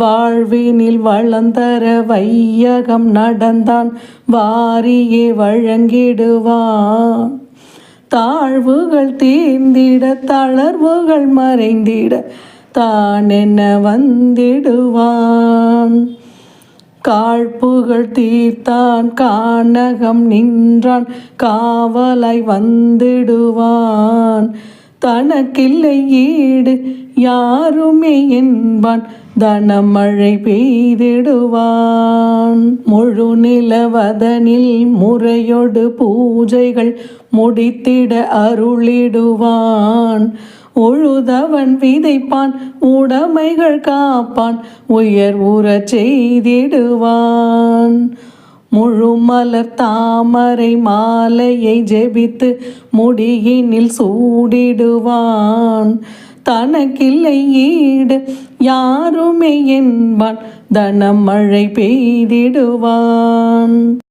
வாழ்வினில் வளந்தர வையகம் நடந்தான் வாரியே வழங்கிடுவான். தாழ்வுகள் தீர்ந்திட தளர்வுகள் மறைந்திட தான் என்ன வந்திடுவான். காழ்ப்புகள் தீர்த்தான் கானகம் நின்றான் காவலாய் வந்திடுவான். தனக்கில்லை ஈடு யாருமே என்பான் தனமழை பெய்திடுவான். முழு நிலவதனில் முறையொடு பூஜைகள் முடித்திட அருளிடுவான். உழுதவன் விதைப்பான் உடைமைகள் காப்பான் உயர் உறச் செய்திடுவான். முழுமலர் தாமரை மாலையை ஜெபித்து முடியினில் சூடிடுவான். தனக்கில்லை ஈடு யாருமே என்பான் தனமழை பெய்திடுவான்.